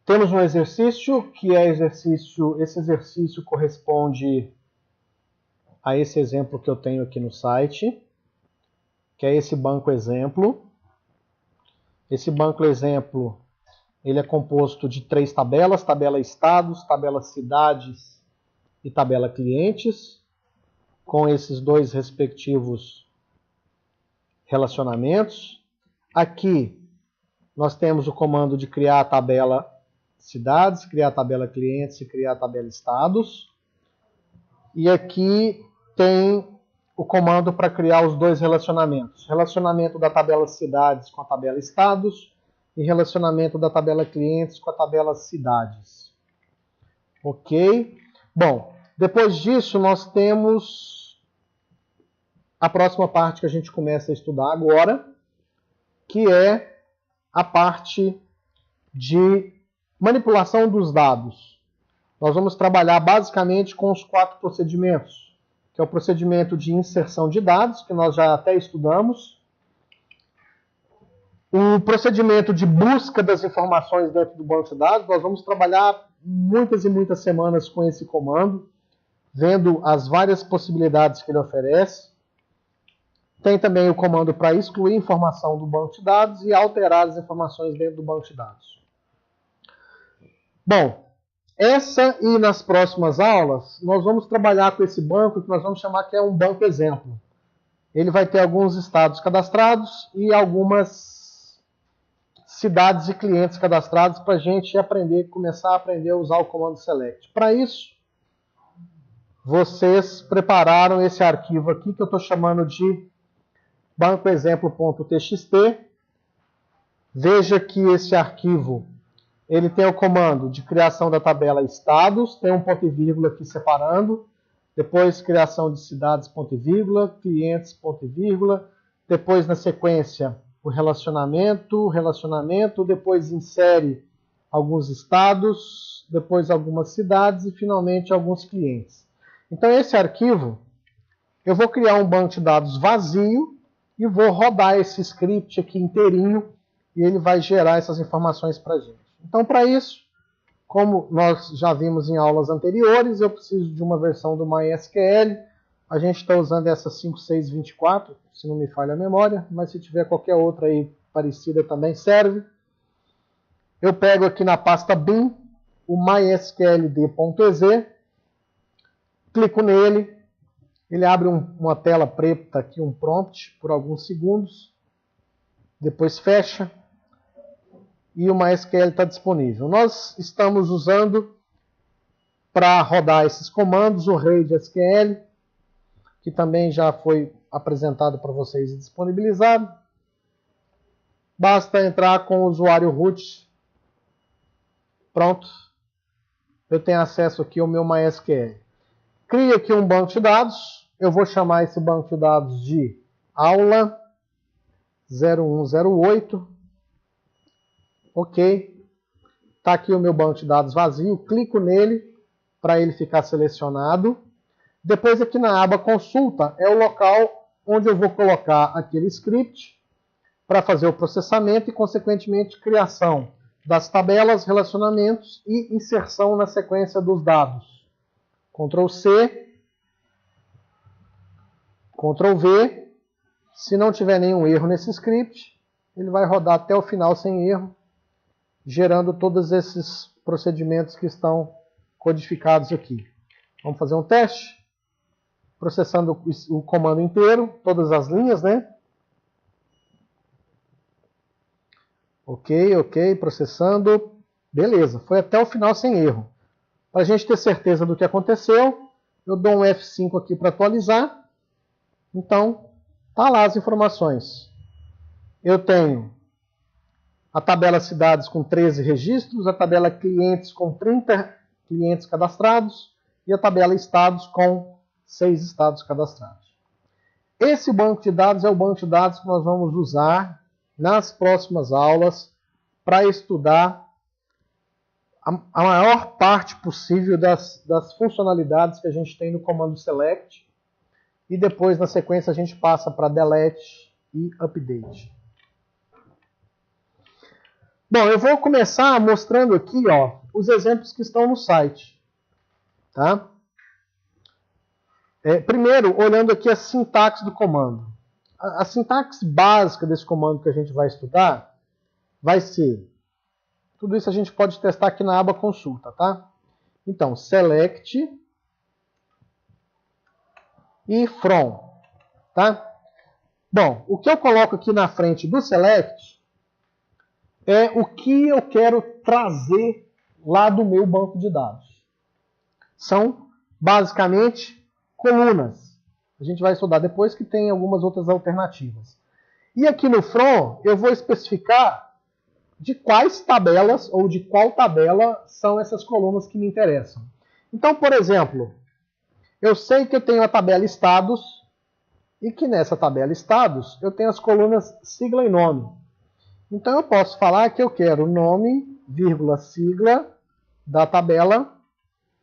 Temos um exercício, que é esse exercício corresponde a esse exemplo que eu tenho aqui no site, que é esse banco exemplo. Esse banco exemplo, ele é composto de 3 tabelas, tabela estados, tabela cidades e tabela clientes, com esses 2 respectivos relacionamentos. Aqui nós temos o comando de criar a tabela cidades, criar a tabela clientes e criar a tabela estados. E aqui tem o comando para criar os 2 relacionamentos. Relacionamento da tabela cidades com a tabela estados e relacionamento da tabela clientes com a tabela cidades. Ok? Bom, depois disso nós temos a próxima parte que a gente começa a estudar agora, que é a parte de manipulação dos dados. Nós vamos trabalhar basicamente com os 4 procedimentos, que é o procedimento de inserção de dados, que nós já até estudamos, o procedimento de busca das informações dentro do banco de dados. Nós vamos trabalhar muitas e muitas semanas com esse comando, vendo as várias possibilidades que ele oferece. Tem também o comando para excluir informação do banco de dados e alterar as informações dentro do banco de dados. Bom, essa e nas próximas aulas, nós vamos trabalhar com esse banco que nós vamos chamar que é um banco exemplo. Ele vai ter alguns estados cadastrados e algumas cidades e clientes cadastrados para a gente começar a aprender a usar o comando select. Para isso, vocês prepararam esse arquivo aqui que eu estou chamando de bancoexemplo.txt. Veja que esse arquivo ele tem o comando de criação da tabela estados, tem um ponto e vírgula aqui separando, depois criação de cidades, ponto e vírgula, clientes, ponto e vírgula, depois na sequência o relacionamento, depois insere alguns estados, depois algumas cidades e finalmente alguns clientes. Então esse arquivo, eu vou criar um banco de dados vazio e vou rodar esse script aqui inteirinho e ele vai gerar essas informações para a gente. Então, para isso, como nós já vimos em aulas anteriores, eu preciso de uma versão do MySQL. A gente está usando essa 5624, se não me falha a memória, mas se tiver qualquer outra aí parecida também serve. Eu pego aqui na pasta bin o mysqld.exe, clico nele, ele abre uma tela preta aqui, um prompt, por alguns segundos, depois fecha. E o MySQL está disponível. Nós estamos usando para rodar esses comandos o RaidSQL, que também já foi apresentado para vocês e disponibilizado. Basta entrar com o usuário root. Pronto. Eu tenho acesso aqui ao meu MySQL. Crio aqui um banco de dados. Eu vou chamar esse banco de dados de aula 0108. Ok, está aqui o meu banco de dados vazio, clico nele para ele ficar selecionado. Depois aqui na aba consulta é o local onde eu vou colocar aquele script para fazer o processamento e consequentemente criação das tabelas, relacionamentos e inserção na sequência dos dados. Ctrl C, Ctrl V. Se não tiver nenhum erro nesse script, ele vai rodar até o final sem erro, gerando todos esses procedimentos que estão codificados aqui. Vamos fazer um teste, processando o comando inteiro, todas as linhas, né? Ok, processando. Beleza, foi até o final sem erro. Para a gente ter certeza do que aconteceu, eu dou um F5 aqui para atualizar. Então, tá lá as informações. Eu tenho a tabela cidades com 13 registros, a tabela clientes com 30 clientes cadastrados e a tabela estados com 6 estados cadastrados. Esse banco de dados é o banco de dados que nós vamos usar nas próximas aulas para estudar a maior parte possível das funcionalidades que a gente tem no comando select e depois, na sequência, a gente passa para delete e update. Bom, eu vou começar mostrando aqui, ó, os exemplos que estão no site. Tá? Primeiro, olhando aqui a sintaxe do comando. A sintaxe básica desse comando que a gente vai estudar vai ser... Tudo isso a gente pode testar aqui na aba consulta, tá? Então, select e from, tá? Bom, o que eu coloco aqui na frente do select é o que eu quero trazer lá do meu banco de dados. São, basicamente, colunas. A gente vai estudar depois que tem algumas outras alternativas. E aqui no from, eu vou especificar de quais tabelas ou de qual tabela são essas colunas que me interessam. Então, por exemplo, eu sei que eu tenho a tabela estados e que nessa tabela estados eu tenho as colunas sigla e nome. Então eu posso falar que eu quero nome, vírgula, sigla da tabela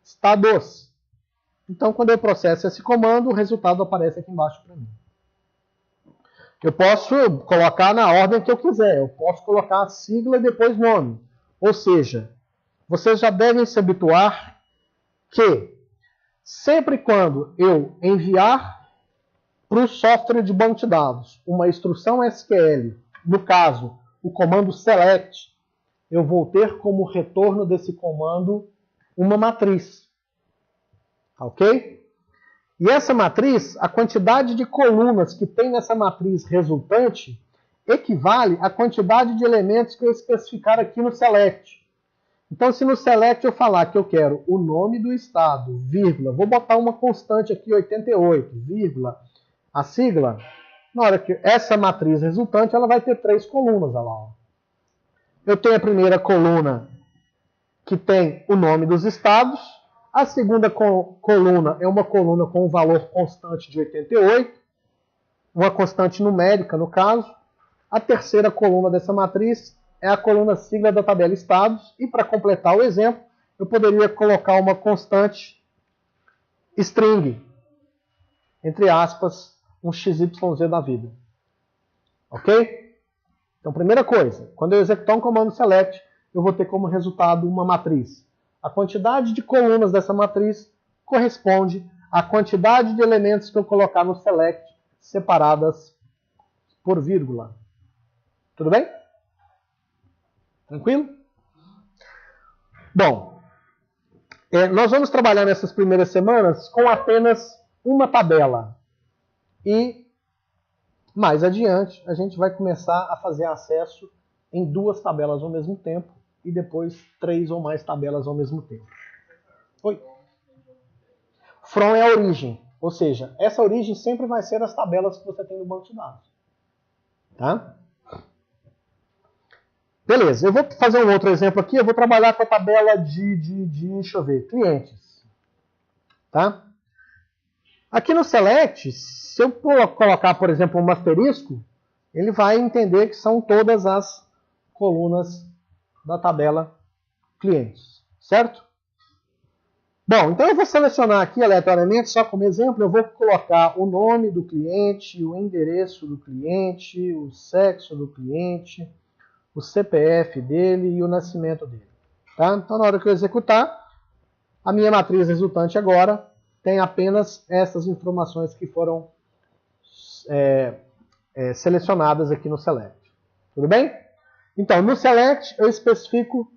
estados. Então quando eu processo esse comando, o resultado aparece aqui embaixo para mim. Eu posso colocar na ordem que eu quiser. Eu posso colocar a sigla e depois nome. Ou seja, vocês já devem se habituar que sempre quando eu enviar para o software de banco de dados uma instrução SQL, no caso, o comando select, eu vou ter como retorno desse comando uma matriz. Ok? E essa matriz, a quantidade de colunas que tem nessa matriz resultante equivale à quantidade de elementos que eu especificar aqui no select. Então, se no select eu falar que eu quero o nome do estado, vírgula, vou botar uma constante aqui, 88, vírgula, a sigla, na hora que essa matriz resultante, ela vai ter 3 colunas. Olha lá, ó. Eu tenho a primeira coluna que tem o nome dos estados, a segunda coluna é uma coluna com o valor constante de 88, uma constante numérica no caso. A terceira coluna dessa matriz é a coluna sigla da tabela estados, e para completar o exemplo, eu poderia colocar uma constante string, entre aspas, um XYZ da vida. Ok? Então, primeira coisa, quando eu executar um comando select, eu vou ter como resultado uma matriz. A quantidade de colunas dessa matriz corresponde à quantidade de elementos que eu colocar no select, separadas por vírgula. Tudo bem? Tranquilo? Bom, nós vamos trabalhar nessas primeiras semanas com apenas uma tabela. E mais adiante, a gente vai começar a fazer acesso em 2 tabelas ao mesmo tempo e depois 3 ou mais tabelas ao mesmo tempo. Oi? From é a origem, ou seja, essa origem sempre vai ser as tabelas que você tem no banco de dados. Tá? Beleza, eu vou fazer um outro exemplo aqui, eu vou trabalhar com a tabela deixa eu ver, clientes. Tá? Aqui no select, se eu colocar, por exemplo, um asterisco, ele vai entender que são todas as colunas da tabela clientes, certo? Bom, então eu vou selecionar aqui aleatoriamente, só como exemplo, eu vou colocar o nome do cliente, o endereço do cliente, o sexo do cliente, o CPF dele e o nascimento dele. Tá? Então, na hora que eu executar, a minha matriz resultante agora tem apenas essas informações que foram selecionadas aqui no select. Tudo bem? Então, no select, eu especifico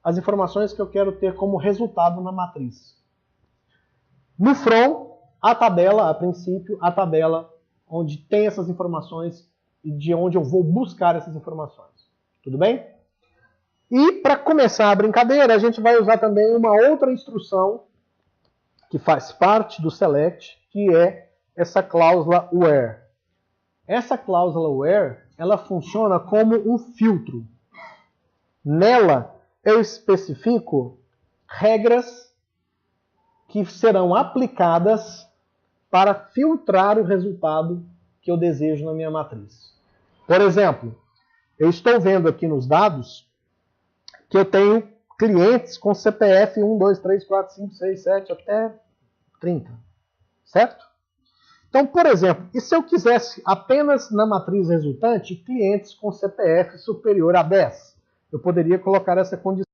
as informações que eu quero ter como resultado na matriz. No from, a tabela, a princípio, a tabela onde tem essas informações e de onde eu vou buscar essas informações. Tudo bem? E para começar a brincadeira, a gente vai usar também uma outra instrução que faz parte do select, que é essa cláusula where. Essa cláusula where, ela funciona como um filtro. Nela, eu especifico regras que serão aplicadas para filtrar o resultado que eu desejo na minha matriz. Por exemplo, eu estou vendo aqui nos dados que eu tenho clientes com CPF 1, 2, 3, 4, 5, 6, 7, até 30. Certo? Então, por exemplo, e se eu quisesse apenas na matriz resultante clientes com CPF superior a 10? eu poderia colocar essa condição